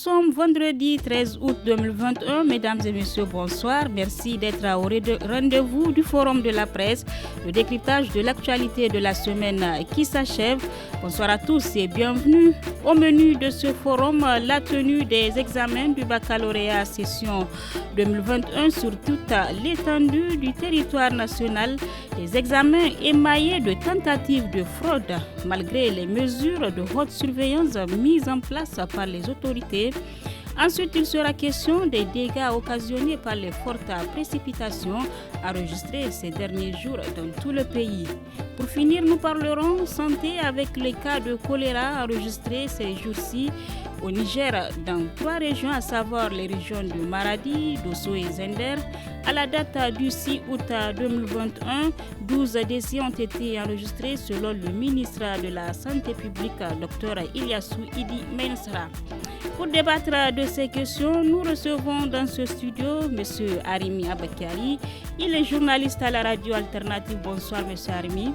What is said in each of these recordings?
sommes vendredi 13 août 2021. Mesdames et messieurs, bonsoir. Merci d'être au rendez-vous du Forum de la presse, le décryptage de l'actualité de la semaine qui s'achève. Bonsoir à tous et bienvenue. Au menu de ce forum, la tenue des examens du baccalauréat session 2021 sur toute l'étendue du territoire national. Les examens émaillés de tentatives de fraude malgré les mesures de haute surveillance mises en place par les autorités. Ensuite, il sera question des dégâts occasionnés par les fortes précipitations enregistrées ces derniers jours dans tout le pays. Pour finir, nous parlerons santé avec les cas de choléra enregistrés ces jours-ci au Niger dans 3 régions, à savoir les régions de Maradi, Dosso et Zender. À la date du 6 août 2021, 12 décès ont été enregistrés selon le ministre de la Santé publique, Dr Ilyassou Idi Mensra. Pour débattre de ces questions, nous recevons dans ce studio M. Arimi Abakari. Il est journaliste à la radio alternative. Bonsoir M. Arimi.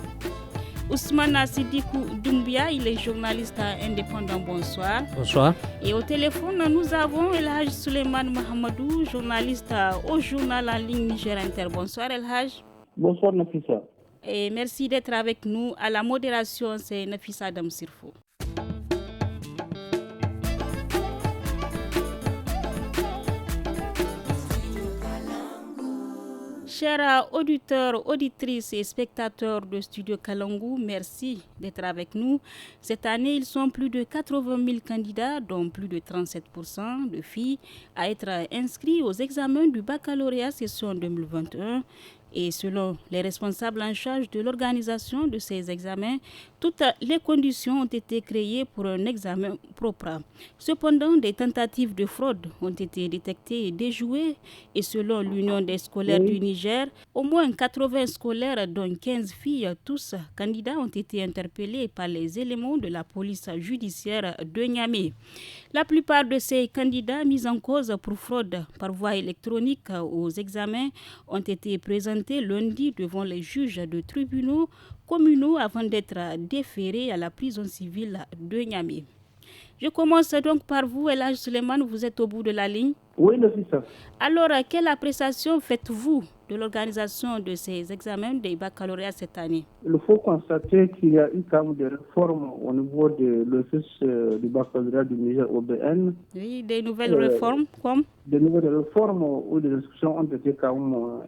Ousmane Sidikou Doumbia, il est journaliste indépendant. Bonsoir. Bonsoir. Et au téléphone, nous avons El Haj Suleiman Mahamadou, journaliste au journal en ligne Niger Inter. Bonsoir El Haj. Bonsoir Nafissa. Et merci d'être avec nous. À la modération, c'est Nafissa Adam Sirfo. Chers auditeurs, auditrices et spectateurs de Studio Kalangou, merci d'être avec nous. Cette année, ils sont plus de 80 000 candidats, dont plus de 37% de filles, à être inscrits aux examens du baccalauréat session 2021. Et selon les responsables en charge de l'organisation de ces examens, toutes les conditions ont été créées pour un examen propre. Cependant, des tentatives de fraude ont été détectées et déjouées. Et selon l'Union des scolaires du Niger, au moins 80 scolaires, dont 15 filles, tous candidats, ont été interpellés par les éléments de la police judiciaire de Niamey. La plupart de ces candidats mis en cause pour fraude par voie électronique aux examens ont été présentés lundi devant les juges de tribunaux communaux avant d'être déférés à la prison civile de Niamey. Je commence donc par vous, El Haj Suleiman, vous êtes au bout de la ligne. Oui, c'est ça. Alors, quelle appréciation faites-vous de l'organisation de ces examens des baccalauréats cette année? Il faut constater qu'il y a eu quand même des réformes au niveau de l'office du baccalauréat du Niger OBN. Oui, des nouvelles réformes comme? Des nouvelles réformes où les inscriptions ont été quand même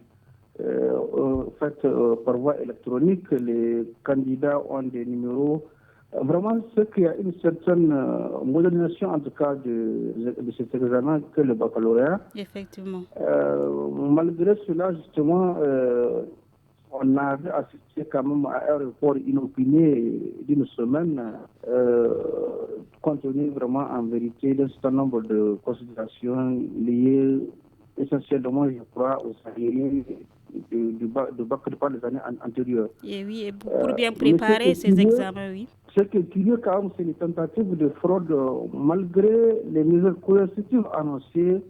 faites par voie électronique. Les candidats ont des numéros. Vraiment, c'est qu'il y a une certaine modernisation, en tout cas, de cet examen que le baccalauréat. Effectivement. Malgré cela, justement, on avait assisté quand même à un report inopiné d'une semaine, compte tenu vraiment, en vérité, d'un certain nombre de considérations liées essentiellement, je crois, aux salariés du bac par les années antérieures. Et oui, et pour bien préparer ces examens, oui. Ce qui est curieux quand même, c'est les tentatives de fraude, malgré les mesures coercitives annoncées,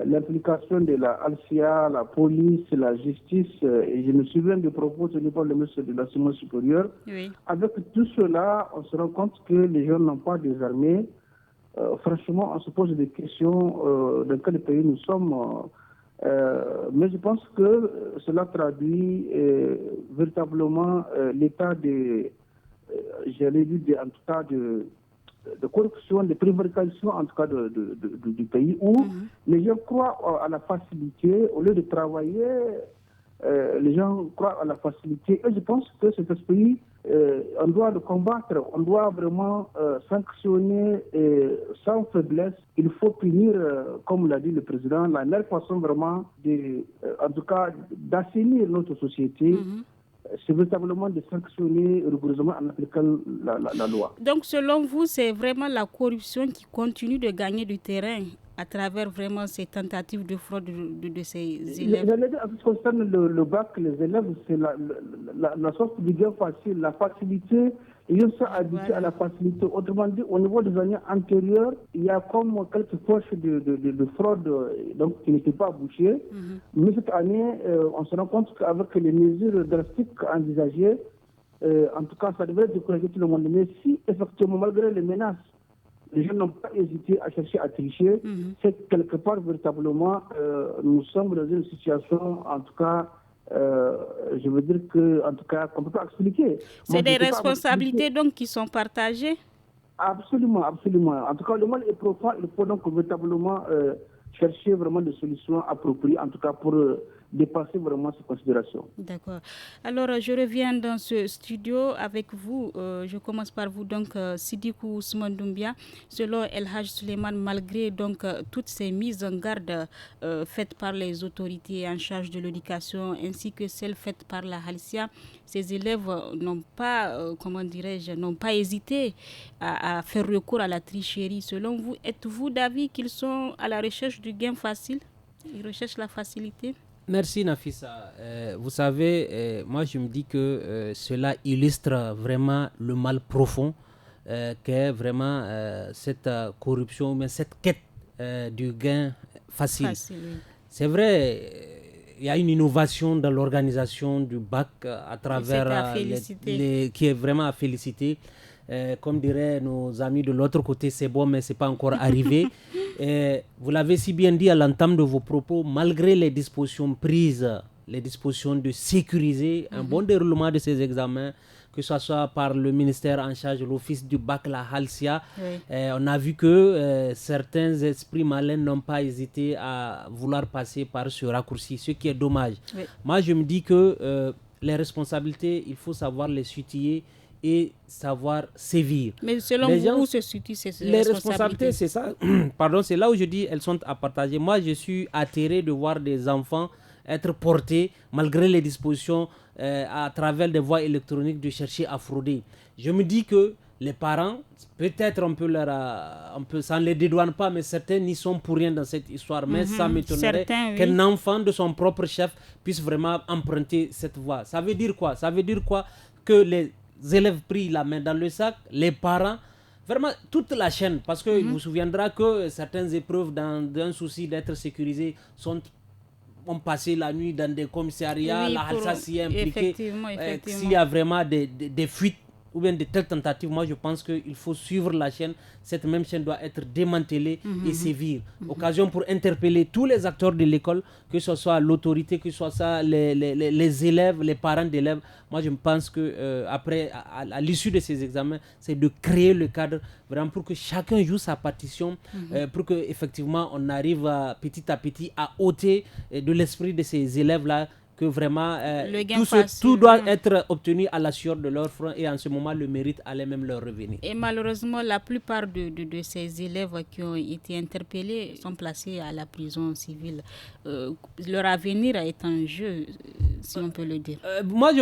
l'implication de la Alcia, la police, la justice, et je me souviens des propos tenus par le ministre de l'Enseignement supérieur. Oui. Avec tout cela, on se rend compte que les gens n'ont pas des armées. Franchement, on se pose des questions dans quel pays nous sommes. Mais je pense que cela traduit véritablement l'état de, j'allais dire, en tout cas, de corruption, de prévarication, en tout cas, du pays, où les gens croient à la facilité, au lieu de travailler, les gens croient à la facilité. Et je pense que cet esprit, on doit le combattre, on doit vraiment sanctionner sans faiblesse. Il faut punir, comme l'a dit le président, la meilleure façon vraiment, en tout cas, d'assainir notre société. C'est véritablement de sanctionner rigoureusement en appliquant la loi. Donc, selon vous, c'est vraiment la corruption qui continue de gagner du terrain à travers vraiment ces tentatives de fraude de ces élèves? En ce qui concerne le bac, les élèves, c'est la sorte du gain facile, la facilité. Ils sont habitués à la facilité. Autrement dit, au niveau des années antérieures, il y a comme quelques poches de fraude donc, qui n'étaient pas bouchées. Mais cette année, on se rend compte qu'avec les mesures drastiques envisagées, en tout cas, ça devrait décourager tout le monde. Mais si, effectivement, malgré les menaces les gens n'ont pas hésité à chercher à tricher. C'est quelque part, véritablement, nous sommes dans une situation, en tout cas, je veux dire que, en tout cas, qu'on ne peut pas expliquer. C'est des responsabilités donc qui sont partagées? Absolument, absolument. En tout cas, le mal est profond. Il faut donc véritablement chercher vraiment des solutions appropriées, en tout cas pour dépasser vraiment ces considérations. D'accord. Alors, je reviens dans ce studio avec vous. Je commence par vous, donc, Sidikou Ousmane Doumbia. Selon El Haj Suleiman, malgré donc toutes ces mises en garde faites par les autorités en charge de l'éducation ainsi que celles faites par la Halcia, ces élèves n'ont pas, n'ont pas hésité à faire recours à la tricherie. Selon vous, êtes-vous d'avis qu'ils sont à la recherche du gain facile? Ils recherchent la facilité? Merci Nafissa. Vous savez, moi je me dis que cela illustre vraiment le mal profond qu'est vraiment cette corruption, mais cette quête du gain facile. C'est vrai, il y a une innovation dans l'organisation du bac à travers qui est vraiment à féliciter. Comme diraient nos amis de l'autre côté, c'est bon, mais ce n'est pas encore arrivé. Vous l'avez si bien dit à l'entame de vos propos, malgré les dispositions prises, les dispositions de sécuriser un bon déroulement de ces examens, que ce soit par le ministère en charge de l'office du bac, la Halcia, on a vu que certains esprits malins n'ont pas hésité à vouloir passer par ce raccourci, ce qui est dommage. Moi, je me dis que les responsabilités, il faut savoir les situer et savoir sévir. Mais selon vous, où se situent ces responsabilités, c'est ça. Pardon, c'est là où je dis elles sont à partager. Moi, je suis atterré de voir des enfants être portés, malgré les dispositions, à travers des voies électroniques, de chercher à frauder. Je me dis que les parents, peut-être on peut ça ne les dédouane pas, mais certains n'y sont pour rien dans cette histoire. Mais ça m'étonnerait qu'un enfant de son propre chef puisse vraiment emprunter cette voie. Ça veut dire quoi? Ça veut dire quoi? Que les élèves pris la main dans le sac, les parents, vraiment toute la chaîne, parce que vous souviendra que certaines épreuves, d'un souci d'être sécurisées, ont passé la nuit dans des commissariats, la Halsa s'y est impliquée. S'il y a vraiment des fuites ou bien de telles tentatives, moi je pense qu'il faut suivre la chaîne. Cette même chaîne doit être démantelée et sévir. Occasion pour interpeller tous les acteurs de l'école, que ce soit l'autorité, que ce soit les élèves, les parents d'élèves. Moi je pense que après, à l'issue de ces examens, c'est de créer le cadre vraiment pour que chacun joue sa partition, pour que effectivement on arrive petit à petit à ôter de l'esprit de ces élèves-là que vraiment tout doit être obtenu à la sueur de leur front, et en ce moment le mérite allait même leur revenir. Et malheureusement, la plupart de ces élèves qui ont été interpellés sont placés à la prison civile. Leur avenir est en jeu, si on peut le dire. Moi,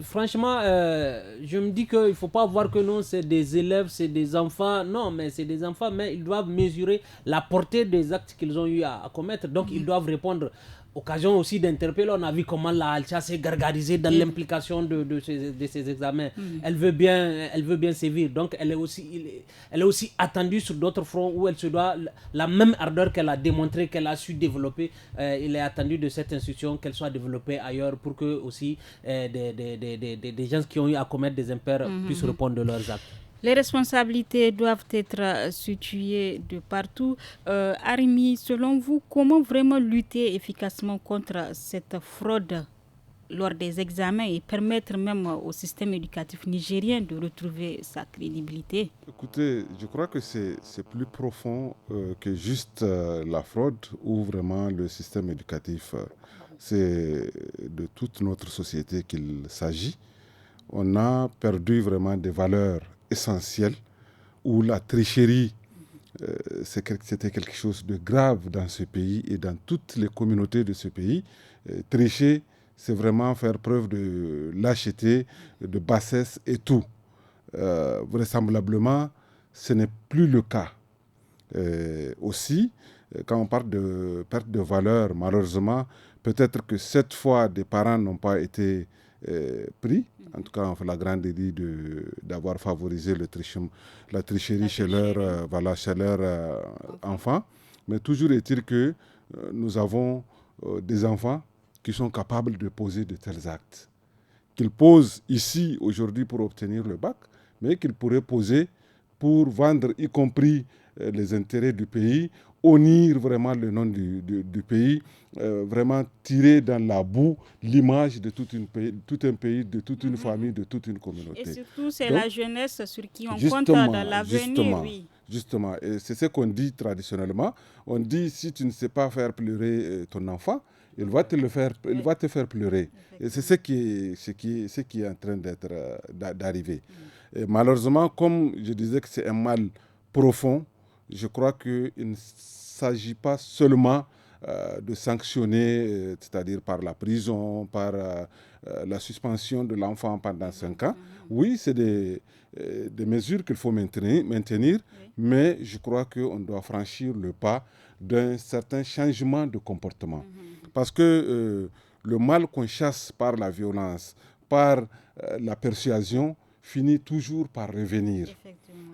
franchement, je me dis qu'il ne faut pas voir que non, c'est des élèves, c'est des enfants. Non, mais c'est des enfants, mais ils doivent mesurer la portée des actes qu'ils ont eu à commettre. Donc, ils doivent répondre. Occasion aussi d'interpeller, on a vu comment la Halcia s'est gargarisée dans l'implication de ces examens. Elle veut bien sévir, donc elle est aussi attendue sur d'autres fronts où elle se doit, la même ardeur qu'elle a démontré, qu'elle a su développer, il est attendu de cette institution qu'elle soit développée ailleurs pour que aussi des gens qui ont eu à commettre des impairs puissent répondre de leurs actes. Les responsabilités doivent être situées de partout. Arimi, selon vous, comment vraiment lutter efficacement contre cette fraude lors des examens et permettre même au système éducatif nigérien de retrouver sa crédibilité? Écoutez, je crois que c'est plus profond que juste la fraude ou vraiment le système éducatif. C'est de toute notre société qu'il s'agit. On a perdu vraiment des valeurs essentiel, où la tricherie c'était quelque chose de grave dans ce pays et dans toutes les communautés de ce pays. Tricher, c'est vraiment faire preuve de lâcheté, de bassesse et tout. Vraisemblablement, ce n'est plus le cas. Aussi, quand on parle de perte de valeur, malheureusement, peut-être que cette fois, des parents n'ont pas été pris. En tout cas, on fait la grande délit d'avoir favorisé la tricherie chez leurs enfants. Mais toujours est-il que nous avons des enfants qui sont capables de poser de tels actes. Qu'ils posent ici, aujourd'hui, pour obtenir le bac, mais qu'ils pourraient poser pour vendre y compris les intérêts du pays, honnir vraiment le nom du pays, vraiment tirer dans la boue l'image de tout un pays, de toute une famille, de toute une communauté. Et surtout, c'est donc, la jeunesse sur qui on compte dans l'avenir. Justement, et c'est ce qu'on dit traditionnellement. On dit, si tu ne sais pas faire pleurer ton enfant, il va te faire pleurer. Et c'est ce qui est en train d'arriver. Et malheureusement, comme je disais que c'est un mal profond, je crois qu'il ne s'agit pas seulement de sanctionner, c'est-à-dire par la prison, par la suspension de l'enfant pendant 5 ans. Oui, c'est des mesures qu'il faut maintenir, mais je crois qu'on doit franchir le pas d'un certain changement de comportement. Parce que le mal qu'on chasse par la violence, par la persuasion, finit toujours par revenir.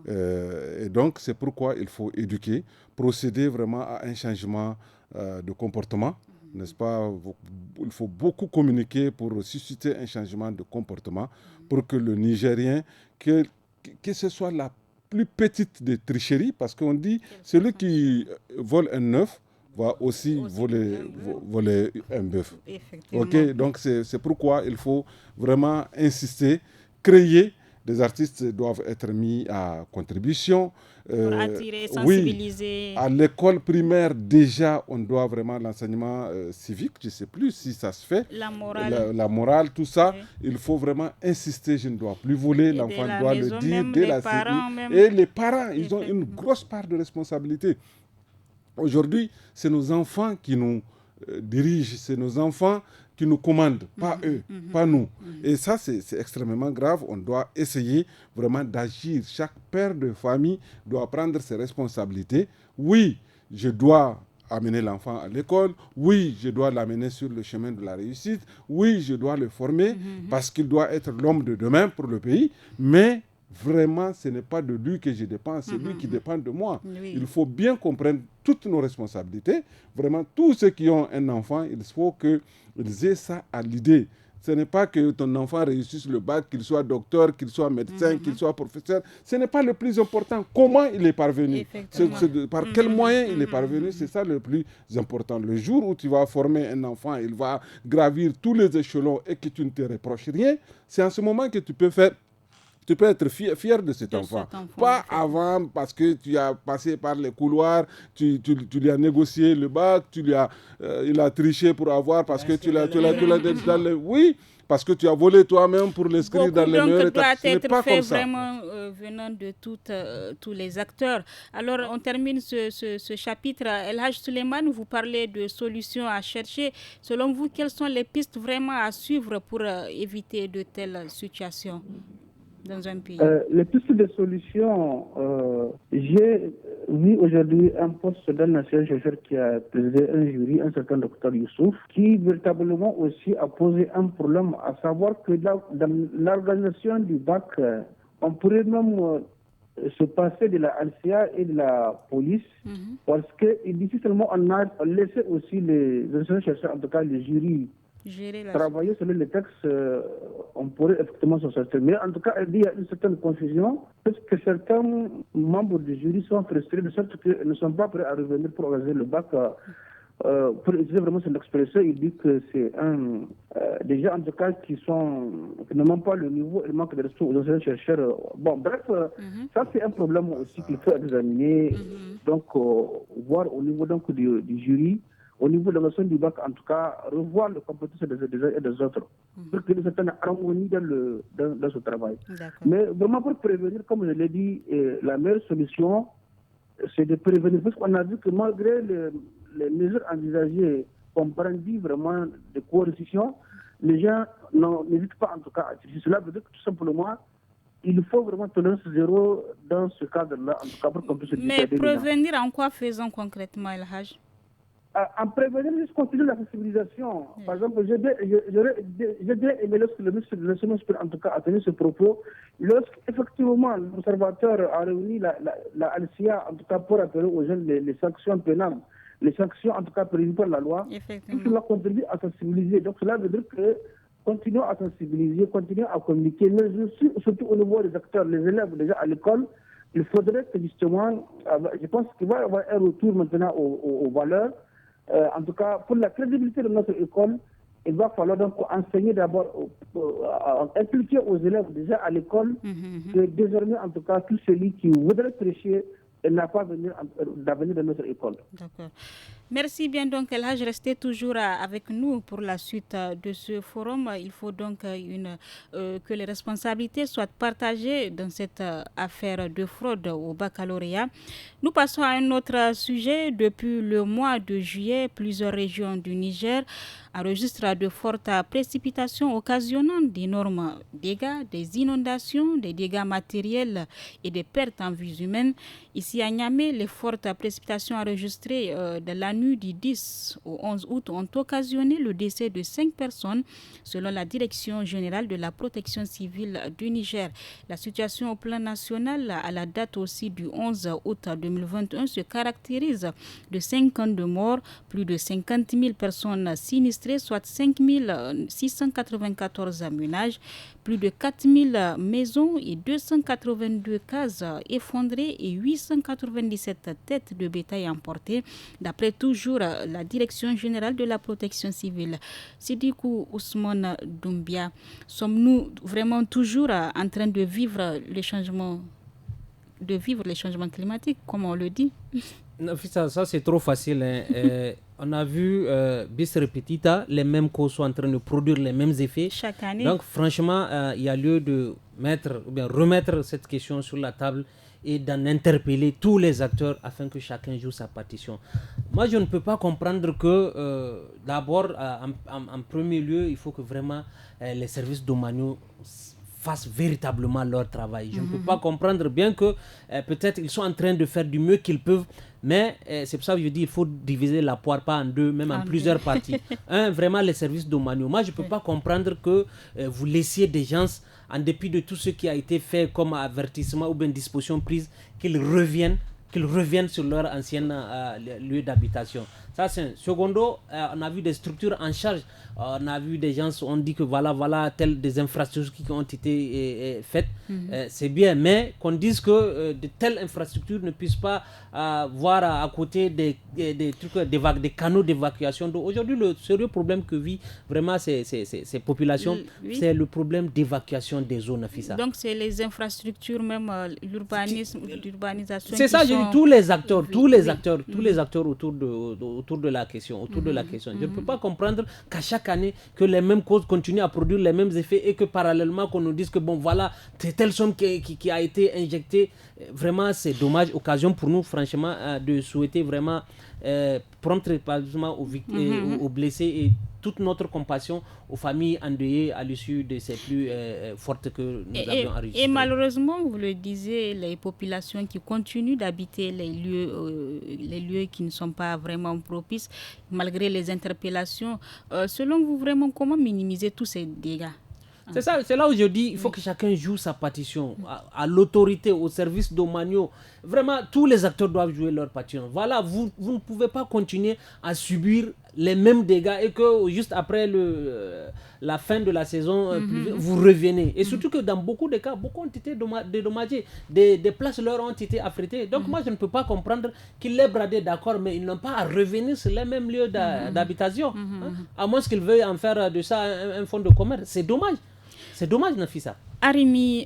Et donc, c'est pourquoi il faut éduquer, procéder vraiment à un changement de comportement, n'est-ce pas? Il faut beaucoup communiquer pour susciter un changement de comportement pour que le Nigérien, que ce soit la plus petite des tricheries, parce qu'on dit celui qui vole un œuf va aussi voler un bœuf. Ok, donc c'est pourquoi il faut vraiment insister, créer. Des artistes doivent être mis à contribution. Pour attirer, sensibiliser. Oui, à l'école primaire, déjà, on doit vraiment l'enseignement civique. Je ne sais plus si ça se fait. La morale. La morale, tout ça. Oui. Il faut vraiment insister. Je ne dois plus voler. L'enfant doit le dire dès la série. Et les parents, ils ont une grosse part de responsabilité. Aujourd'hui, c'est nos enfants qui nous dirigent. C'est nos enfants qui nous commandent, pas eux, pas nous. Et ça, c'est extrêmement grave. On doit essayer vraiment d'agir. Chaque père de famille doit prendre ses responsabilités. Oui, je dois amener l'enfant à l'école. Oui, je dois l'amener sur le chemin de la réussite. Oui, je dois le former parce qu'il doit être l'homme de demain pour le pays. Mais vraiment, ce n'est pas de lui que je dépends, c'est lui qui dépend de moi. Oui. Il faut bien comprendre toutes nos responsabilités. Vraiment, tous ceux qui ont un enfant, il faut qu'ils aient ça à l'idée. Ce n'est pas que ton enfant réussisse le bac, qu'il soit docteur, qu'il soit médecin, qu'il soit professeur. Ce n'est pas le plus important. Comment il est parvenu? Par quel moyen il est parvenu? C'est ça le plus important. Le jour où tu vas former un enfant, il va gravir tous les échelons et que tu ne te reproches rien, c'est en ce moment que tu peux être fier de cet enfant. Pas avant, parce que tu as passé par les couloirs, tu lui as négocié le bac, il a triché pour avoir, parce que tu l'as oui, parce que tu as volé toi-même pour l'inscrire dans les meilleures étapes. Ce n'est pas comme ça. Vraiment venant de tous les acteurs. Alors, on termine ce chapitre. El Hadj Suleiman, vous parlez de solutions à chercher. Selon vous, quelles sont les pistes vraiment à suivre pour éviter de telles situations dans un pays? Les pistes de solutions, j'ai vu aujourd'hui un poste d'un ancien chercheur qui a présidé un jury, un certain docteur Youssouf, qui véritablement aussi a posé un problème, à savoir que dans l'organisation du bac, on pourrait même se passer de la Alcia et de la police, parce que ici seulement on a laissé aussi les anciens chercheurs, en tout cas les jurys, travailler sur les textes, on pourrait effectivement s'en sortir. Mais en tout cas, il y a une certaine confusion, parce que certains membres du jury sont frustrés, de sorte qu'ils ne sont pas prêts à revenir pour organiser le bac. Pour utiliser vraiment cette expression, il dit que c'est des gens en tout cas qui ne manquent pas le niveau, il manque de respect aux anciens chercheurs. Bon, bref, ça c'est un problème aussi qu'il faut examiner, donc voir au niveau donc, du jury. Au niveau de la notion du bac, en tout cas, revoir les compétences des uns et des autres, pour qu'il y ait une certaine harmonie dans ce travail. Mais vraiment pour prévenir, comme je l'ai dit, la meilleure solution, c'est de prévenir. Parce qu'on a vu que malgré les mesures envisagées, qu'on brandit vraiment de coercition, les gens n'hésitent pas en tout cas à utiliser. Cela veut dire que tout simplement, il faut vraiment tolérance zéro dans ce cadre-là, en tout cas pour qu'on puisse Mais prévenir en quoi faisons concrètement, El Hadj? En prévenir, juste continuer la sensibilisation. Par exemple, j'ai bien aimé lorsque le ministre de l'Enseignement supérieur, en tout cas, a tenu ce propos, lorsqu'effectivement l'observateur a réuni la Alcia, en tout cas, pour appeler aux jeunes les sanctions pénales, les sanctions, en tout cas, prévues par la loi, tout cela contribue à sensibiliser. Donc, cela veut dire que continuons à sensibiliser, continuons à communiquer, mais surtout au niveau des acteurs, les élèves déjà à l'école, il faudrait que justement, je pense qu'il va y avoir un retour maintenant aux valeurs. En tout cas, pour la crédibilité de notre école, il va falloir donc enseigner d'abord, impliquer aux élèves déjà à l'école, que désormais, en tout cas, tout celui qui voudrait prêcher n'a pas d'avenir dans notre école. D'accord. Merci bien. Donc, là, je restais toujours avec nous pour la suite de ce forum. Il faut donc que les responsabilités soient partagées dans cette affaire de fraude au baccalauréat. Nous passons à un autre sujet. Depuis le mois de juillet, plusieurs régions du Niger enregistrent de fortes précipitations occasionnant d'énormes dégâts, des inondations, des dégâts matériels et des pertes en vies humaines. Ici à Niamey, les fortes précipitations enregistrées de la nuit du 10 au 11 août ont occasionné le décès de 5 personnes selon la Direction générale de la protection civile du Niger. La situation au plan national à la date aussi du 11 août 2021 se caractérise de 52 morts, plus de 50 000 personnes sinistrées, soit 5 694 ménages, plus de 4 000 maisons et 282 cases effondrées et 897 têtes de bétail emportées, d'après toujours la Direction générale de la protection civile. Sidikou Ousmane Doumbia, sommes-nous vraiment toujours en train de vivre les changements climatiques, comme on le dit? Non, ça c'est trop facile. On a vu bis repetita, les mêmes causes sont en train de produire les mêmes effets. Chaque année. Donc franchement, il y a lieu de remettre cette question sur la table et d'en interpeller tous les acteurs afin que chacun joue sa partition. Moi, je ne peux pas comprendre que d'abord, en premier lieu, il faut que vraiment les services domaniaux fassent véritablement leur travail. Je ne peux pas comprendre, bien que peut-être ils sont en train de faire du mieux qu'ils peuvent, mais c'est pour ça que je dis qu'il faut diviser la poire pas en deux, même en plusieurs parties. Vraiment les services domaniaux. Moi, je ne peux pas comprendre que vous laissiez des gens, en dépit de tout ce qui a été fait comme avertissement ou bien disposition prise, qu'ils reviennent sur leur ancien lieu d'habitation. Ça, c'est un. Secondo, on a vu des structures en charge. On a vu des gens, on dit que voilà des infrastructures qui ont été faites. C'est bien, mais qu'on dise que de telles infrastructures ne puissent pas voir à côté des canaux d'évacuation d'eau. Aujourd'hui, le sérieux problème que vit vraiment ces populations, c'est le problème d'évacuation des eaux, Nafissa. Donc, c'est les infrastructures, même l'urbanisation. C'est ça, je dis tous les acteurs autour de la question. Je ne peux pas comprendre qu'à chaque année, que les mêmes causes continuent à produire les mêmes effets et que parallèlement, qu'on nous dise que bon, voilà, c'est telle somme qui a été injectée. Vraiment, c'est dommage. Occasion pour nous, franchement, de souhaiter vraiment prompt rétablissement aux blessés et toute notre compassion aux familles endeuillées à l'issue de ces pluies fortes que nous avions enregistrées. Et malheureusement, vous le disiez, les populations qui continuent d'habiter les lieux qui ne sont pas vraiment propices, malgré les interpellations. Selon vous, vraiment, comment minimiser tous ces dégâts? C'est ça, c'est là où je dis il faut que chacun joue sa partition à l'autorité, aux services domaniaux. Vraiment, tous les acteurs doivent jouer leur partition. Voilà, vous ne pouvez pas continuer à subir les mêmes dégâts et que juste après la fin de la saison, vous revenez. Et surtout que dans beaucoup de cas, beaucoup ont été dédommagés. Des places leur ont été affrétées. Donc moi, je ne peux pas comprendre qu'ils les bradent, d'accord, mais ils n'ont pas à revenir sur les mêmes lieux d'habitation. À moins qu'ils veuillent en faire de ça un fonds de commerce. C'est dommage. C'est dommage, Nafissa. Arimi,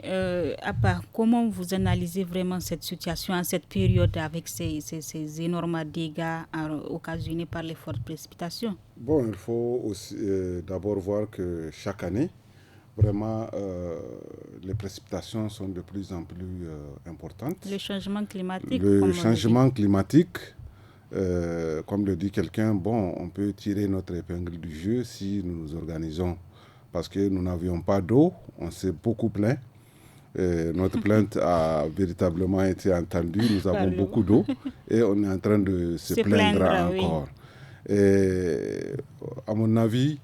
comment vous analysez vraiment cette situation en cette période avec ces énormes dégâts occasionnés par les fortes précipitations? Bon, il faut aussi d'abord voir que chaque année, vraiment, les précipitations sont de plus en plus importantes. Le changement climatique. Comme le dit quelqu'un, bon, on peut tirer notre épingle du jeu si nous nous organisons. Parce que nous n'avions pas d'eau, on s'est beaucoup plaint. Notre plainte a véritablement été entendue, nous avons beaucoup d'eau et on est en train de se plaindre encore. Oui. Et à mon avis,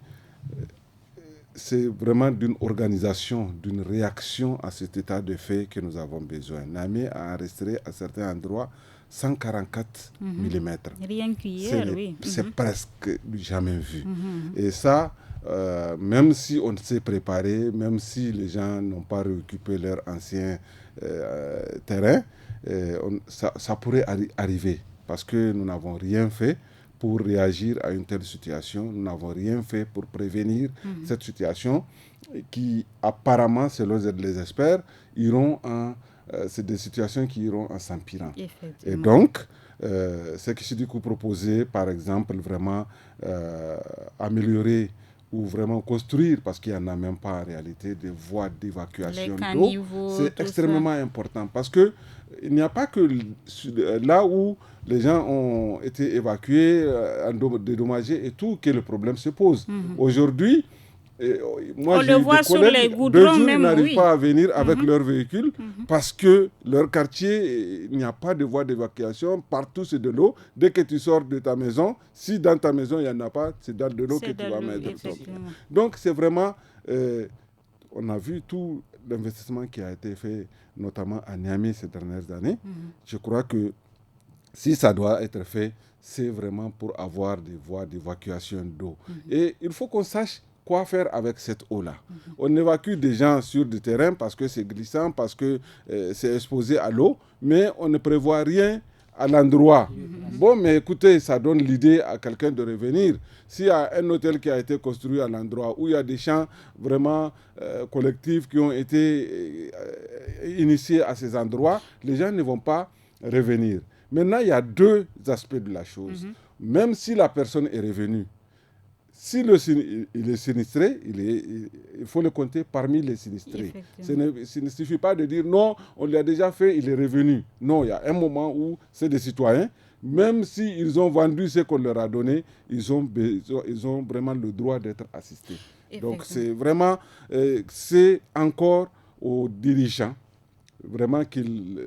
c'est vraiment d'une organisation, d'une réaction à cet état de fait que nous avons besoin. Niamey a enregistré à certains endroits 144 mm. Rien qu'hier, oui. C'est presque jamais vu. Et ça, même si on s'est préparé, même si les gens n'ont pas réoccupé leur ancien terrain, ça pourrait arriver parce que nous n'avons rien fait pour réagir à une telle situation. Nous n'avons rien fait pour prévenir cette situation qui, apparemment, selon les experts, c'est des situations qui iront en s'empirant. Et donc, ce qui se dit que vous proposez, par exemple, vraiment améliorer ou vraiment construire, parce qu'il n'y en a même pas en réalité, des voies d'évacuation d'eau, c'est extrêmement important. Parce qu'il n'y a pas que là où les gens ont été évacués, dédommagés et tout, que le problème se pose. Aujourd'hui, moi, on le voit sur les goudrons même, ils n'arrivent pas à venir avec leur véhicule parce que leur quartier, il n'y a pas de voie d'évacuation. Partout, c'est de l'eau. Dès que tu sors de ta maison, si dans ta maison, il n'y en a pas, c'est dans de l'eau que tu vas mettre. Donc, c'est vraiment... on a vu tout l'investissement qui a été fait, notamment à Niamey ces dernières années. Je crois que si ça doit être fait, c'est vraiment pour avoir des voies d'évacuation d'eau. Et il faut qu'on sache quoi faire avec cette eau-là. On évacue des gens sur du terrain parce que c'est glissant, parce que c'est exposé à l'eau, mais on ne prévoit rien à l'endroit. Bon, mais écoutez, ça donne l'idée à quelqu'un de revenir. S'il y a un hôtel qui a été construit à l'endroit où il y a des champs vraiment collectifs qui ont été initiés à ces endroits, les gens ne vont pas revenir. Maintenant, il y a deux aspects de la chose. Même si la personne est revenue, si il est sinistré, il faut le compter parmi les sinistrés. Ce ne suffit pas de dire non, on l'a déjà fait, il est revenu. Non, il y a un moment où c'est des citoyens, même s'ils ont vendu ce qu'on leur a donné, ils ont vraiment le droit d'être assistés. Donc c'est vraiment, c'est encore aux dirigeants, vraiment qu'ils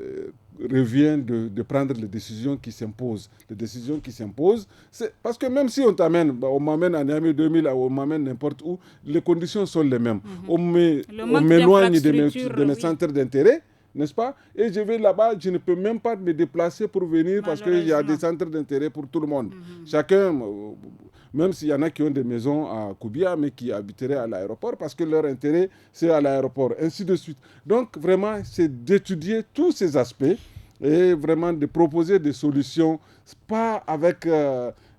revient de prendre les décisions qui s'imposent. Les décisions qui s'imposent, c'est parce que même si on m'amène à Niamey 2000, on m'amène n'importe où, les conditions sont les mêmes. On m'éloigne de mes centres d'intérêt, n'est-ce pas? Et je vais là-bas, je ne peux même pas me déplacer pour venir parce qu'il y a des centres d'intérêt pour tout le monde. Chacun... Même s'il y en a qui ont des maisons à Koubia, mais qui habiteraient à l'aéroport parce que leur intérêt, c'est à l'aéroport, ainsi de suite. Donc, vraiment, c'est d'étudier tous ces aspects et vraiment de proposer des solutions, pas avec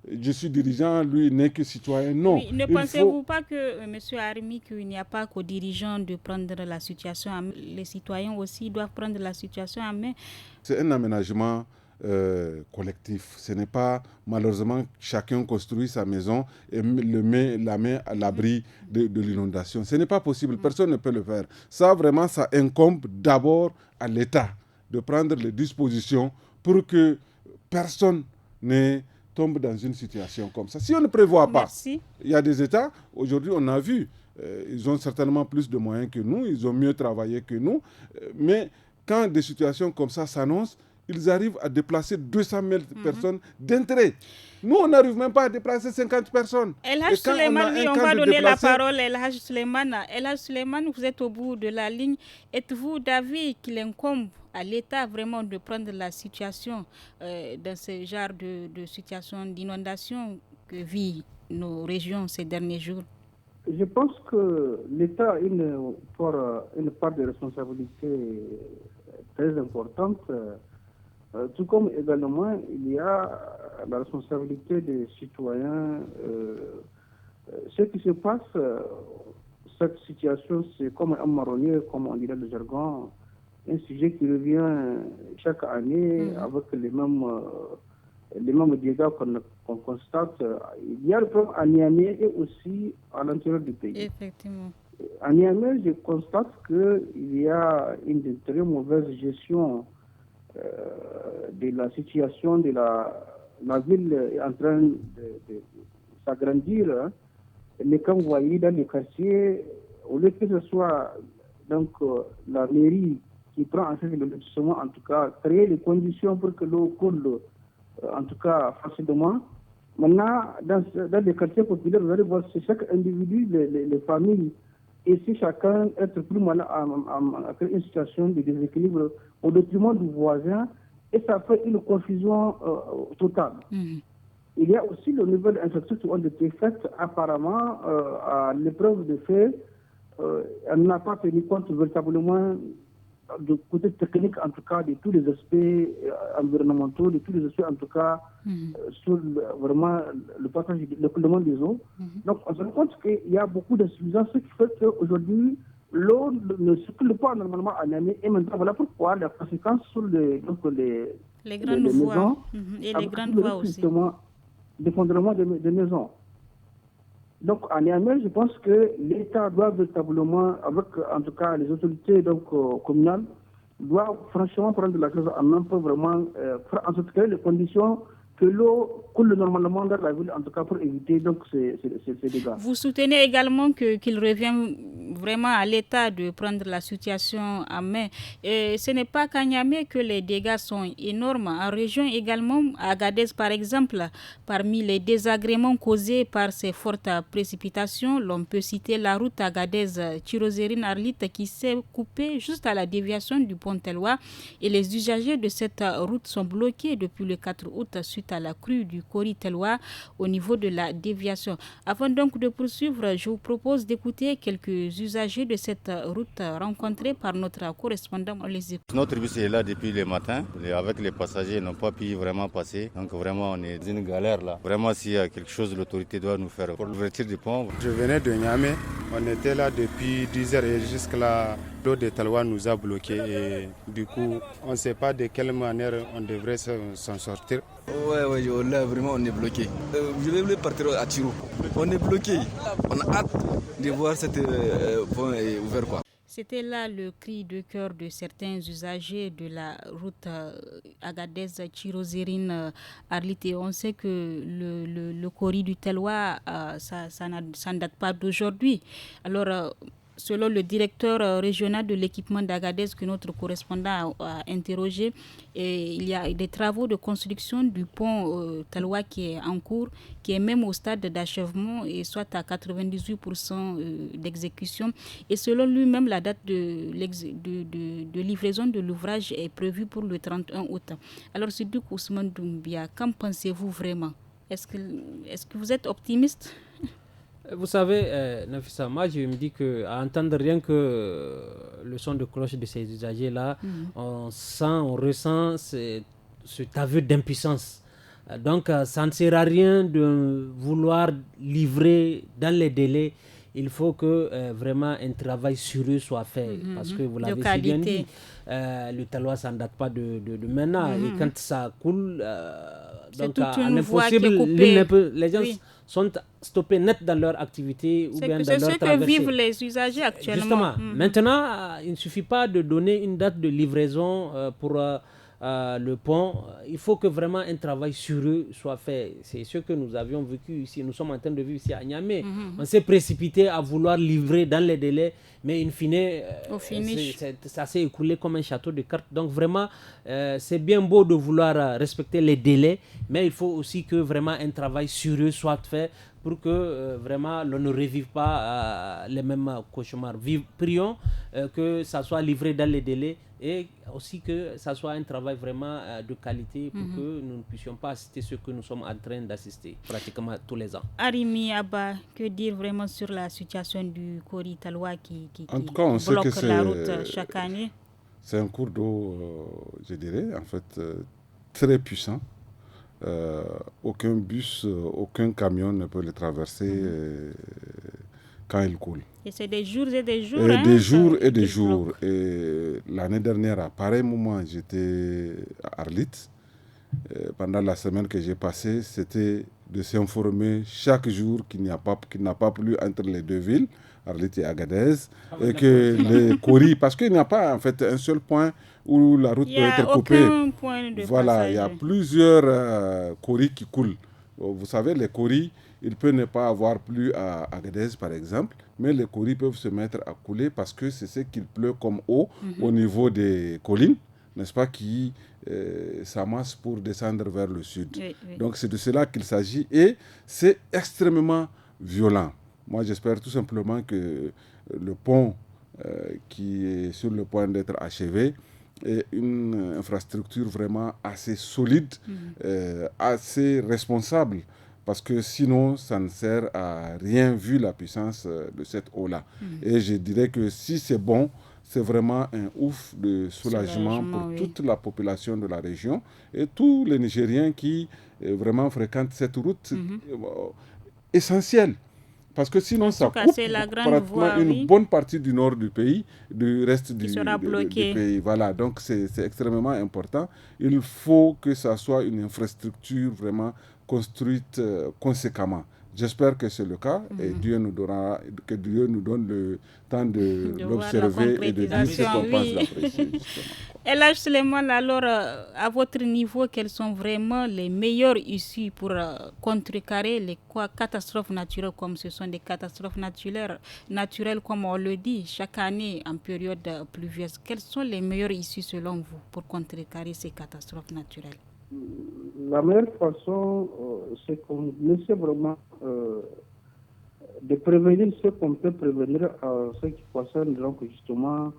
je suis dirigeant, lui n'est que citoyen, non. Oui, ne pensez-vous pas que, M. Arimi, qu'il n'y a pas qu'aux dirigeants de prendre la situation en main, les citoyens aussi doivent prendre la situation en main? C'est un aménagement collectif. Ce n'est pas, malheureusement, chacun construit sa maison et la met à l'abri de l'inondation. Ce n'est pas possible, personne ne peut le faire. Ça, vraiment, ça incombe d'abord à l'État de prendre les dispositions pour que personne ne tombe dans une situation comme ça. Si on ne prévoit pas, il y a des États, aujourd'hui on a vu, ils ont certainement plus de moyens que nous, ils ont mieux travaillé que nous, mais quand des situations comme ça s'annoncent, ils arrivent à déplacer 200 000 personnes d'entrée. Nous, on n'arrive même pas à déplacer 50 personnes. Elhaj Suleiman, on va donner la parole à Elhaj Suleiman. Elhaj Suleiman, vous êtes au bout de la ligne. Êtes-vous d'avis qu'il incombe à l'État vraiment de prendre la situation dans ce genre de situation d'inondation que vivent nos régions ces derniers jours? Je pense que l'État a une part de responsabilité très importante. Tout comme également, il y a la responsabilité des citoyens. Ce qui se passe, cette situation, c'est comme un marronnier, comme on dirait le jargon, un sujet qui revient chaque année avec les mêmes dégâts qu'on constate. Il y a le problème à Niamey et aussi à l'intérieur du pays. Effectivement. À Niamey, je constate qu'il y a une très mauvaise gestion de la situation de la ville est en train de s'agrandir. Mais quand vous voyez dans les quartiers, au lieu que ce soit donc, la mairie qui prend en charge le lotissement, en tout cas, créer les conditions pour que l'eau coule, en tout cas facilement. Maintenant, dans les quartiers populaires, vous allez voir, c'est chaque individu, les familles, et si chacun est plus malin à créer une situation de déséquilibre au détriment du voisin, et ça fait une confusion totale. Il y a aussi le niveau d'infrastructures qui ont été faites apparemment à l'épreuve de fait. Elle n'a pas tenu compte véritablement du côté technique, en tout cas, de tous les aspects environnementaux, de tous les aspects, en tout cas, sur vraiment le passage, le coulement des eaux. Donc, on se rend compte qu'il y a beaucoup d'insuffisances, ce qui fait qu'aujourd'hui, l'eau ne circule pas normalement à Niamey. Et maintenant, voilà pourquoi les conséquences sur les grandes voies maisons, et les grandes voies aussi. D'effondrement des maisons. Donc, à Niamey, je pense que l'État doit véritablement, avec en tout cas les autorités communales, doit franchement prendre la chose en main pour vraiment faire en sorte que les conditions que l'eau coule normalement dans la ville, en tout cas pour éviter donc ces dégâts. Vous soutenez également qu'il revient vraiment à l'État de prendre la situation en main. Et ce n'est pas qu'à Niamey que les dégâts sont énormes. En région également, à Agadez par exemple, parmi les désagréments causés par ces fortes précipitations, l'on peut citer la route Agadez-Tirozérine-Arlit qui s'est coupée juste à la déviation du pont Telwa. Et les usagers de cette route sont bloqués depuis le 4 août suite à la crue du Kori Telwa au niveau de la déviation. Avant donc de poursuivre, je vous propose d'écouter quelques usagers de cette route rencontrés par notre correspondant. On les écoute. Notre bus est là depuis le matin. Avec les passagers, n'ont pas pu vraiment passer. Donc vraiment, on est dans une galère là. Vraiment, s'il y a quelque chose, l'autorité doit nous faire pour l'ouverture du pont. Je venais de Niamey. On était là depuis 10 heures et jusque là, l'eau de Telwa nous a bloqués. Et du coup, on ne sait pas de quelle manière on devrait s'en sortir. Ouais, là vraiment on est bloqué. Je vais partir à Tiro. On est bloqué. On a hâte de voir cette pont ouvert quoi. C'était là le cri de cœur de certains usagers de la route Agadez-Tirozérine-Arlit. On sait que le Kori du Telwa, ça ne date pas d'aujourd'hui. Alors, selon le directeur régional de l'équipement d'Agadez que notre correspondant a interrogé, il y a des travaux de construction du pont Telwa qui est en cours, qui est même au stade d'achèvement et soit à 98% d'exécution. Et selon lui-même, la date de livraison de l'ouvrage est prévue pour le 31 août. Alors, Sidou Ousmane Doumbia, qu'en pensez-vous vraiment? Est-ce que vous êtes optimiste? Vous savez, Nafissa, moi je me dis qu'à entendre rien que le son de cloche de ces usagers-là, on ressent cet aveu d'impuissance. Donc ça ne sert à rien de vouloir livrer dans les délais. Il faut que vraiment un travail sérieux soit fait. Parce que vous l'avez si bien dit, le Telwa, ça ne date pas de maintenant. Et quand ça coule, donc en impossible, les gens sont stoppés net dans leur activité ou bien dans leur traversée. C'est ce que vivent les usagers actuellement. Justement, maintenant, il ne suffit pas de donner une date de livraison pour le pont. Il faut que vraiment un travail sérieux soit fait. C'est ce que nous avions vécu ici. Nous sommes en train de vivre ici à Niamey. On s'est précipité à vouloir livrer dans les délais, mais in fine, ça s'est écoulé comme un château de cartes. Donc vraiment, c'est bien beau de vouloir respecter les délais, mais il faut aussi que vraiment un travail sérieux soit fait pour que vraiment l'on ne revive pas les mêmes cauchemars. Prions que ça soit livré dans les délais et aussi que ça soit un travail vraiment de qualité pour que nous ne puissions pas assister ce que nous sommes en train d'assister pratiquement tous les ans. Arimi Abba, que dire vraiment sur la situation du Kori Telwa qui bloque la route chaque année? C'est un cours d'eau, je dirais, en fait, très puissant. Aucun bus, aucun camion ne peut le traverser quand il coule. Et c'est des jours et des jours. Et des jours. Et l'année dernière, à pareil moment, j'étais à Arlit. Pendant la semaine que j'ai passée, c'était de s'informer chaque jour qu'il n'a pas plu entre les deux villes, Arlit et Agadez, et que les Kori, parce qu'il n'y a pas en fait un seul point où la route peut être coupée. Voilà, il y a plusieurs Kori qui coulent. Vous savez, les Kori, il peut ne pas avoir plu à Agadez par exemple, mais les Kori peuvent se mettre à couler parce que c'est ce qu'il pleut comme eau au niveau des collines, n'est-ce pas, qui s'amassent pour descendre vers le sud. Oui. Donc c'est de cela qu'il s'agit et c'est extrêmement violent. Moi j'espère tout simplement que le pont qui est sur le point d'être achevé est une infrastructure vraiment assez solide, assez responsable. Parce que sinon, ça ne sert à rien vu la puissance de cette eau-là. Et je dirais que si c'est bon, c'est vraiment un ouf de soulagement pour toute la population de la région et tous les Nigériens qui vraiment fréquentent cette route essentielle. Parce que sinon, ça coupe pratiquement une bonne partie du nord du pays, du reste du pays. Voilà, donc c'est extrêmement important. Il faut que ça soit une infrastructure vraiment construite conséquemment. J'espère que c'est le cas et Dieu nous donne le temps de l'observer et de dire ce qu'on pense d'apprécier. Elhadj Suleiman, alors à votre niveau, quelles sont vraiment les meilleures issues pour contrecarrer les catastrophes naturelles, comme ce sont des catastrophes naturelles comme on le dit chaque année en période pluvieuse? Quelles sont les meilleures issues selon vous pour contrecarrer ces catastrophes naturelles? La meilleure façon, c'est qu'on essaie vraiment de prévenir ce qu'on peut prévenir en ce qui concerne donc justement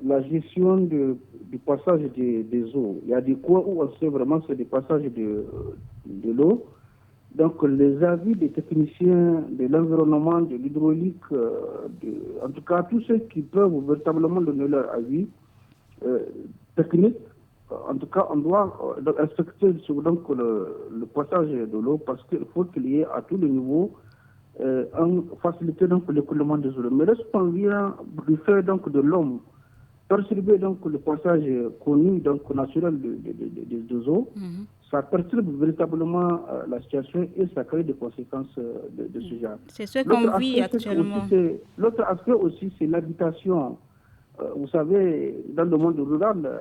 la gestion du passage des eaux. Il y a des coins où on sait vraiment que c'est des passages de l'eau. Donc les avis des techniciens de l'environnement, de l'hydraulique, en tout cas tous ceux qui peuvent véritablement donner leur avis technique. En tout cas, on doit inspecter donc le passage de l'eau parce qu'il faut qu'il y ait à tous les niveaux faciliter donc l'écoulement des eaux. Mais lorsqu'on vient du fait donc de l'homme perturber donc le passage connu donc naturel des eaux, ça perturbe véritablement la situation et ça crée des conséquences de ce genre. C'est ce qu'on vit actuellement. L'autre aspect aussi, c'est l'habitation. Vous savez, dans le monde rural,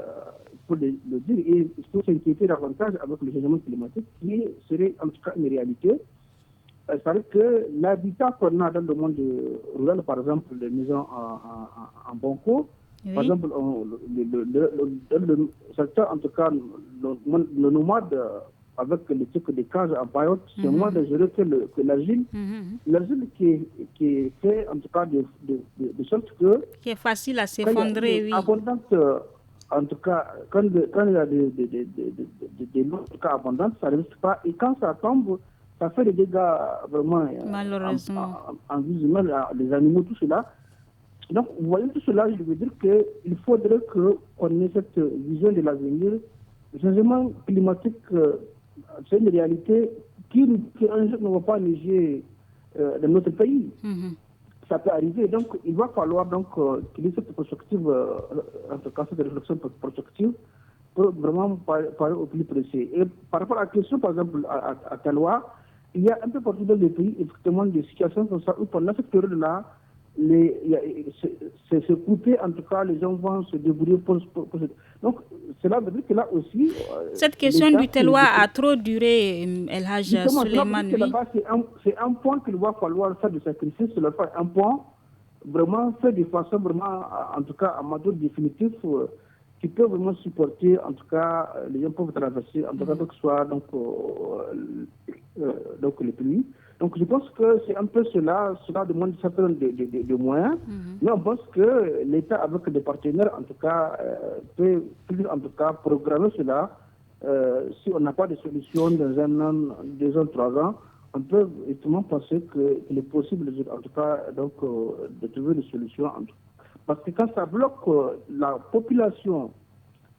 pour le dire, et il faut s'inquiéter davantage avec le changement climatique, qui serait en tout cas une réalité. C'est-à-dire que l'habitat qu'on a dans le monde rural, par exemple, les maisons en banco, par exemple, dans le secteur, en tout cas, le nomade, avec le truc des cases en paillotte, c'est moins dangereux que l'argile. L'argile qui est fait, en tout cas, de sorte que... Qui est facile à s'effondrer, oui. Abondante, en tout cas, quand il y a des lots abondantes, ça ne résiste pas. Et quand ça tombe, ça fait des dégâts vraiment malheureusement en vie humaine, les animaux, tout cela. Donc, vous voyez tout cela, je veux dire qu'il faudrait qu'on ait cette vision de l'avenir. Le changement climatique, c'est une réalité qui un jour ne va pas neiger dans notre pays. Ça peut arriver. Donc, il va falloir donc qu'il y ait cette perspective, en tout cas cette réflexion prospective, pour vraiment parler au plus précis. Et par rapport à la question, par exemple, à Taloa, il y a un peu partout dans le pays, effectivement, des situations comme ça, où pendant cette période-là, c'est coupé, en tout cas, les gens vont se débrouiller pour donc, cela veut dire que là aussi... Cette question du Taloa a trop duré, Elhadj Suleiman. C'est un point qu'il va falloir faire de sacrifice, c'est un point vraiment fait de façon vraiment, en tout cas, à mode définitif, qui peut vraiment supporter, en tout cas, les gens peuvent traverser, en tout cas, que ce soit donc les pluies. Donc je pense que c'est un peu cela demande un certain nombre de moyens, mais on pense que l'État avec des partenaires en tout cas peut en tout cas programmer cela. Si on n'a pas de solution dans un an, 2 ans, 3 ans, on peut justement penser qu'il est possible en tout cas donc, de trouver des solutions. Parce que quand ça bloque la population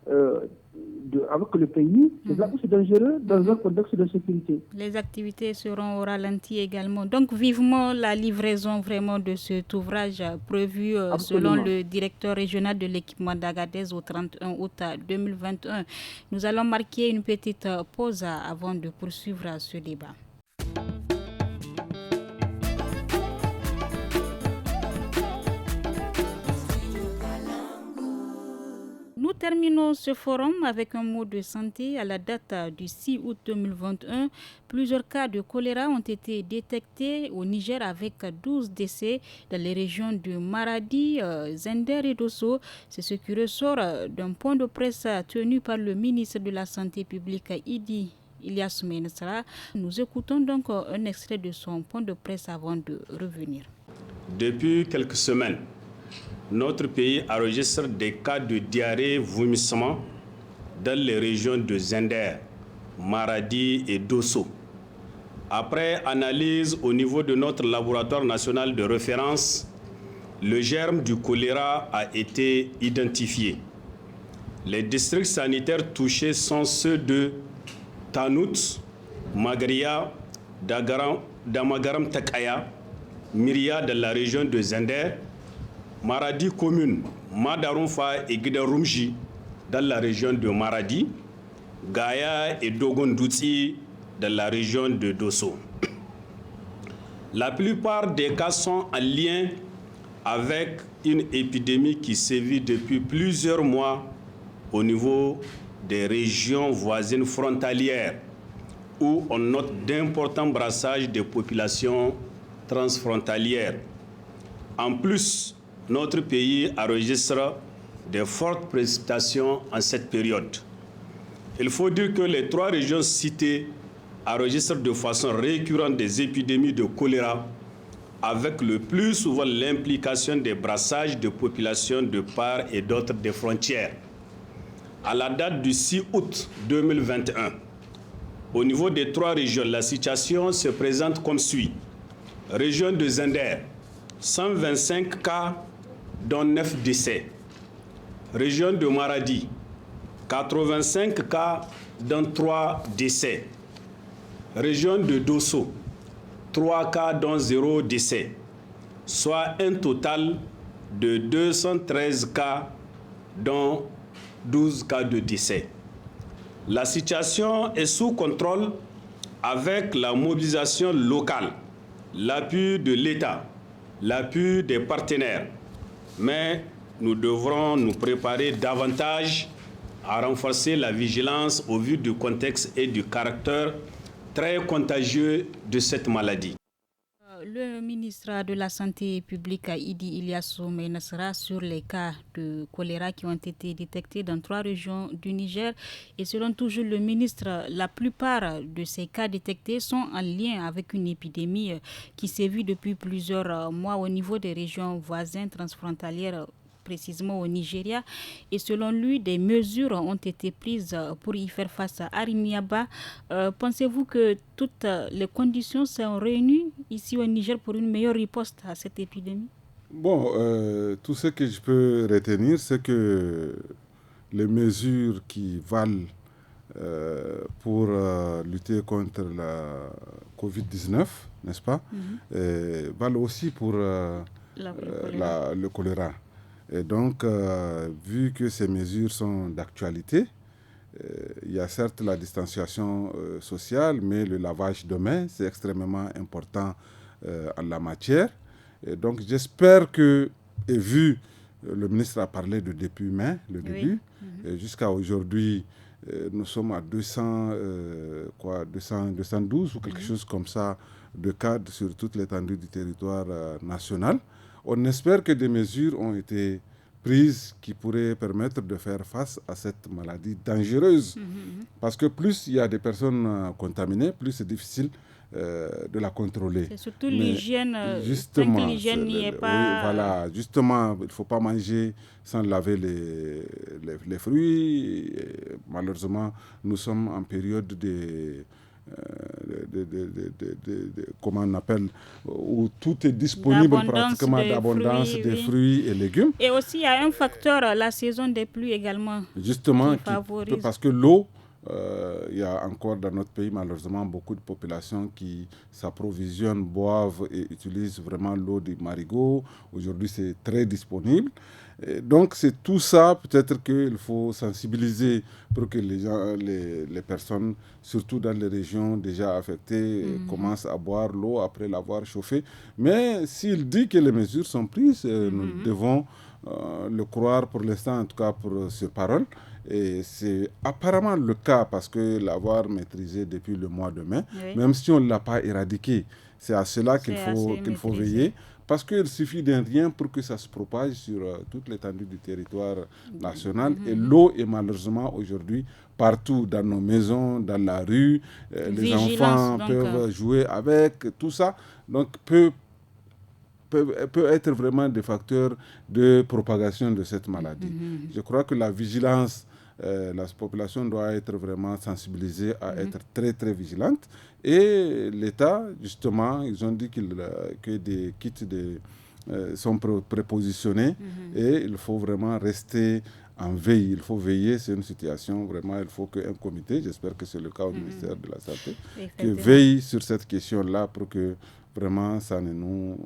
avec le pays, c'est là où c'est dangereux dans un contexte de sécurité. Les activités seront au ralenti également. Donc vivement la livraison vraiment de cet ouvrage prévu selon le directeur régional de l'équipement d'Agadez au 31 août 2021. Nous allons marquer une petite pause avant de poursuivre ce débat. Nous terminons ce forum avec un mot de santé. À la date du 6 août 2021, plusieurs cas de choléra ont été détectés au Niger avec 12 décès dans les régions de Maradi, Zender et Dosso. C'est ce qui ressort d'un point de presse tenu par le ministre de la Santé publique, Idi Ilyas Mensara. Nous écoutons donc un extrait de son point de presse avant de revenir. Depuis quelques semaines, notre pays enregistre des cas de diarrhée vomissement dans les régions de Zender, Maradi et Dosso. Après analyse au niveau de notre laboratoire national de référence, le germe du choléra a été identifié. Les districts sanitaires touchés sont ceux de Tanout, Magaria, Damagaram Takaya, Myria dans la région de Zender, Maradi commune, Madarumfa et Guidarumji dans la région de Maradi, Gaya et Dogondouti dans la région de Dosso. La plupart des cas sont en lien avec une épidémie qui sévit depuis plusieurs mois au niveau des régions voisines frontalières où on note d'importants brassages de populations transfrontalières. En plus, notre pays enregistre de fortes précipitations en cette période. Il faut dire que les 3 régions citées enregistrent de façon récurrente des épidémies de choléra, avec le plus souvent l'implication des brassages de populations de part et d'autre des frontières. À la date du 6 août 2021, au niveau des 3 régions, la situation se présente comme suit. Région de Zender, 125 cas, dont 9 décès. Région de Maradi, 85 cas, dont 3 décès. Région de Dosso, 3 cas, dont 0 décès. Soit un total de 213 cas, dont 12 cas de décès. La situation est sous contrôle avec la mobilisation locale, l'appui de l'État, l'appui des partenaires. Mais nous devrons nous préparer davantage à renforcer la vigilance au vu du contexte et du caractère très contagieux de cette maladie. Le ministre de la Santé publique Idi Ilyasu Menassara sur les cas de choléra qui ont été détectés dans 3 régions du Niger. Et selon toujours le ministre, la plupart de ces cas détectés sont en lien avec une épidémie qui sévit depuis plusieurs mois au niveau des régions voisines transfrontalières, précisément au Nigeria. Et selon lui, des mesures ont été prises pour y faire face à Arimiaba. Pensez-vous que toutes les conditions sont réunies ici au Niger pour une meilleure riposte à cette épidémie? Bon, tout ce que je peux retenir, c'est que les mesures qui valent pour lutter contre la Covid-19, n'est-ce pas, valent aussi pour le choléra. Et donc, vu que ces mesures sont d'actualité, il y a certes la distanciation sociale, mais le lavage de mains, c'est extrêmement important en la matière. Et donc, j'espère que, et vu, le ministre a parlé de depuis mai, le début, et jusqu'à aujourd'hui, nous sommes à 212 ou quelque chose comme ça de cas sur toute l'étendue du territoire national. On espère que des mesures ont été prises qui pourraient permettre de faire face à cette maladie dangereuse. Parce que plus il y a des personnes contaminées, plus c'est difficile de la contrôler. C'est surtout l'hygiène. Justement, tant que l'hygiène n'y est pas... Oui, voilà, justement, il ne faut pas manger sans laver les fruits. Et malheureusement, nous sommes en période comment on appelle, où tout est disponible pratiquement, d'abondance des fruits et légumes. Et aussi, il y a un facteur, la saison des pluies également. Justement, parce que l'eau, il y a encore dans notre pays, malheureusement, beaucoup de populations qui s'approvisionnent, boivent et utilisent vraiment l'eau des marigots. Aujourd'hui, c'est très disponible. Et donc, c'est tout ça, peut-être qu'il faut sensibiliser pour que les gens, les personnes, surtout dans les régions déjà affectées, commencent à boire l'eau après l'avoir chauffée. Mais s'il dit que les mesures sont prises, nous devons le croire pour l'instant, en tout cas sur parole. Et c'est apparemment le cas parce que l'avoir maîtrisé depuis le mois de mai, même si on ne l'a pas éradiqué, c'est à cela qu'il faut veiller. Parce qu'il suffit d'un rien pour que ça se propage sur toute l'étendue du territoire national. Et l'eau est malheureusement aujourd'hui partout, dans nos maisons, dans la rue. Les enfants peuvent jouer avec, tout ça. Donc, peut être vraiment des facteurs de propagation de cette maladie. Je crois que la vigilance, la population doit être vraiment sensibilisée à être très très vigilante. Et l'État, justement, ils ont dit que des kits sont prépositionnés et il faut vraiment rester en veille. Il faut veiller, c'est une situation vraiment, il faut qu'un comité, j'espère que c'est le cas au ministère de la Santé, qui veille sur cette question-là pour que vraiment ça ne nous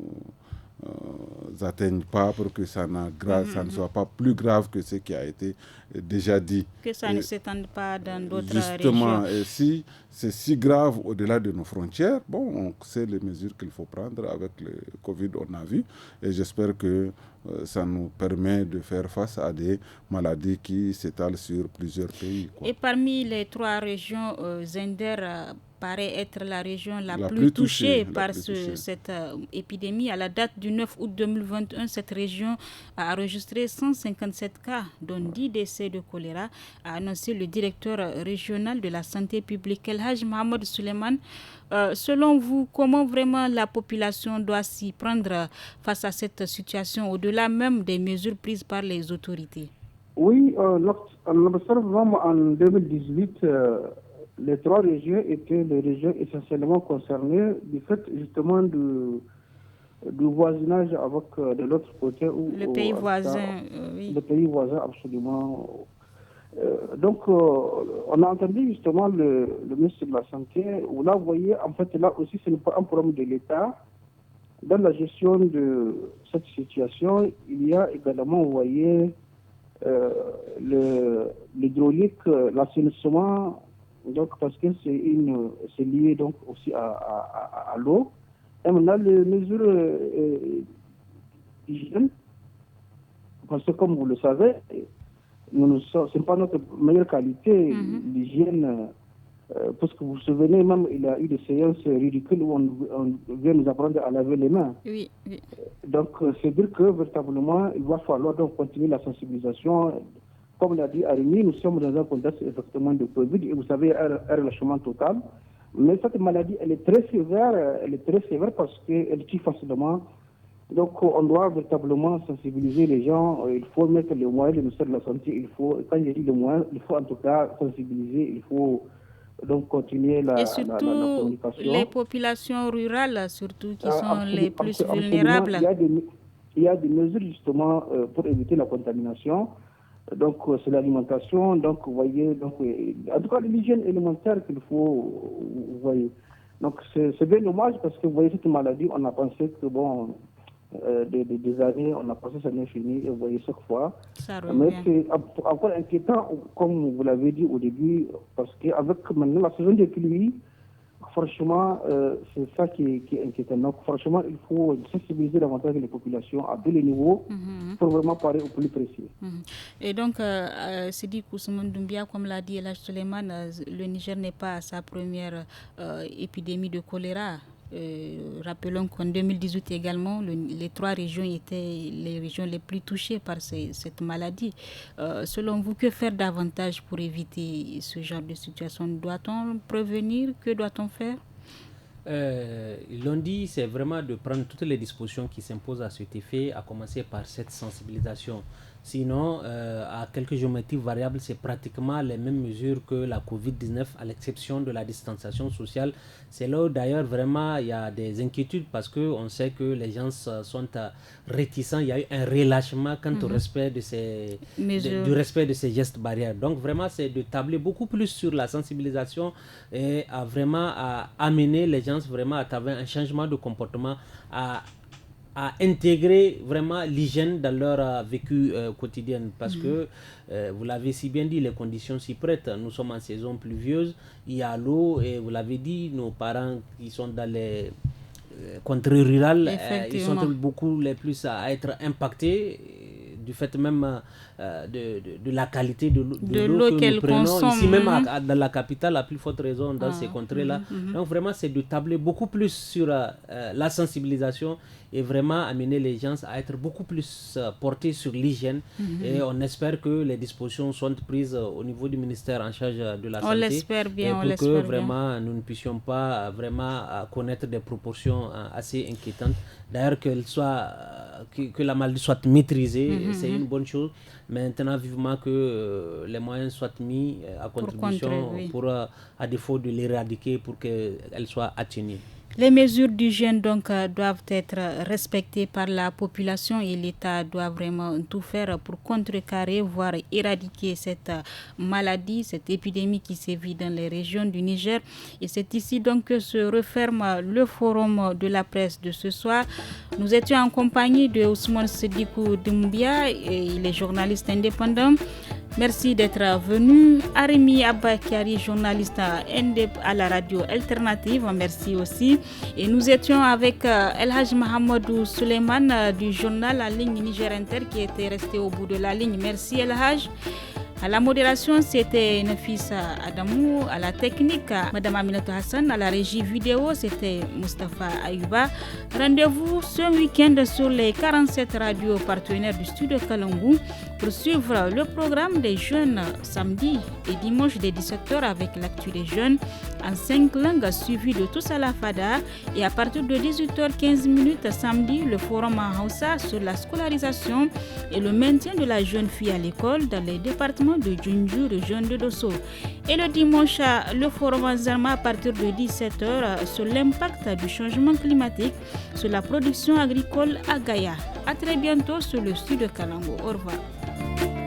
atteigne pas, pour que ça ne soit pas plus grave que ce qui a été déjà dit. Que ça ne s'étende pas dans d'autres Justement, régions. et si c'est si grave au-delà de nos frontières, on sait les mesures qu'il faut prendre avec le Covid, on a vu, et j'espère que ça nous permet de faire face à des maladies qui s'étalent sur plusieurs pays. Et parmi les 3 régions, Zender paraît être la région la plus touchée par cette épidémie. À la date du 9 août 2021, cette région a enregistré 157 cas, dont 10 décès de choléra, a annoncé le directeur régional de la santé publique, El Hadj Mohamed Suleiman. Selon vous, comment vraiment la population doit s'y prendre face à cette situation, au-delà même des mesures prises par les autorités? Oui, on observe vraiment en 2018, les 3 régions étaient les régions essentiellement concernées du fait justement du voisinage avec de l'autre côté. Le pays voisin, oui. Le pays voisin, absolument. Donc, on a entendu justement le ministre de la Santé, où là, vous voyez, en fait, là aussi, ce n'est pas un problème de l'État. Dans la gestion de cette situation, il y a également, vous voyez, l'hydraulique, l'assainissement, donc parce que c'est lié donc aussi à l'eau. Et maintenant, les mesures hygiène, parce que comme vous le savez, ce n'est pas notre meilleure qualité, l'hygiène, parce que vous vous souvenez même, il y a eu des séances ridicules où on vient nous apprendre à laver les mains. Oui, oui. Donc, c'est dire que véritablement, il va falloir donc continuer la sensibilisation. Comme l'a dit Arimi, nous sommes dans un contexte effectivement de Covid et vous savez, il y a un relâchement total. Mais cette maladie, elle est très sévère parce qu'elle tue facilement. Donc, on doit véritablement sensibiliser les gens. Il faut mettre les moyens, le ministère de la Santé, quand je dis les moyens, il faut en tout cas sensibiliser, il faut donc continuer la communication. Les populations rurales, surtout, qui sont les plus vulnérables. Il y a des mesures justement pour éviter la contamination. Donc, c'est l'alimentation. Donc, vous voyez, en tout cas, l'hygiène élémentaire qu'il faut, vous voyez. Donc, c'est bien dommage parce que, vous voyez, cette maladie, on a pensé que, des années, on a pensé que ça n'est fini, et vous voyez, chaque fois. Mais c'est encore inquiétant, comme vous l'avez dit au début, parce qu'avec maintenant la saison des pluies, franchement, c'est ça qui est inquiétant. Donc, franchement, il faut sensibiliser davantage les populations à tous les niveaux pour vraiment parler au plus précis. Et donc, Sidi Koussoumane Doumbia, comme l'a dit El Hadj Suleiman, le Niger n'est pas à sa première épidémie de choléra. Rappelons qu'en 2018 également, les 3 régions étaient les régions les plus touchées par cette maladie. Selon vous, que faire davantage pour éviter ce genre de situation? Doit-on prévenir? Que doit-on faire? Ils l'ont dit, c'est vraiment de prendre toutes les dispositions qui s'imposent à cet effet, à commencer par cette sensibilisation. Sinon, à quelques géométries variables, c'est pratiquement les mêmes mesures que la Covid-19, à l'exception de la distanciation sociale. C'est là où d'ailleurs vraiment il y a des inquiétudes parce qu'on sait que les gens sont réticents. Il y a eu un relâchement quant au respect de du respect de ces gestes barrières. Donc vraiment, c'est de tabler beaucoup plus sur la sensibilisation et à amener les gens vraiment à travers un changement de comportement à intégrer vraiment l'hygiène dans leur vécu quotidien parce que vous l'avez si bien dit, les conditions s'y prêtent. Nous sommes en saison pluvieuse, il y a l'eau et vous l'avez dit, nos parents qui sont dans les contrées rurales, ils sont beaucoup les plus à être impactés du fait même de la qualité de l'eau que nous prenons consomme, ici même dans la capitale, à plus forte raison dans ces contrées-là. Donc vraiment, c'est de tabler beaucoup plus sur la sensibilisation et vraiment amener les gens à être beaucoup plus portés sur l'hygiène. Et on espère que les dispositions sont prises au niveau du ministère en charge de la santé. On l'espère bien, pour que vraiment nous ne puissions pas vraiment connaître des proportions assez inquiétantes. D'ailleurs, que la maladie soit maîtrisée, c'est une bonne chose. Maintenant, vivement que les moyens soient mis à contribution pour à défaut de l'éradiquer, pour qu'elle soit atténuée. Les mesures d'hygiène donc doivent être respectées par la population et l'État doit vraiment tout faire pour contrecarrer, voire éradiquer cette maladie, cette épidémie qui sévit dans les régions du Niger. Et c'est ici donc que se referme le forum de la presse de ce soir. Nous étions en compagnie de Ousmane Sedikou Doumbia et les journalistes indépendants. Merci d'être venu. Arimi Abakari, journaliste à la radio alternative, merci aussi. Et nous étions avec El Haj Mahamadou Suleiman du journal en ligne Niger Inter qui était resté au bout de la ligne. Merci El Haj. À la modération, c'était Nafisa Adamou. À la technique, Madame Aminatou Hassan. À la régie vidéo, c'était Mustafa Ayuba. Rendez-vous ce week-end sur les 47 radios partenaires du studio Kalangou pour suivre le programme des jeunes samedi et dimanche dès 17h avec l'actu des jeunes en 5 langues suivi de tous à la FADA. Et à partir de 18h15 samedi, le forum en Hausa sur la scolarisation et le maintien de la jeune fille à l'école dans les départements de Djundju, région de Dosso. Et le dimanche, le forum en Zarma à partir de 17h sur l'impact du changement climatique sur la production agricole à Gaïa. À très bientôt sur le studio Kalango. Au revoir.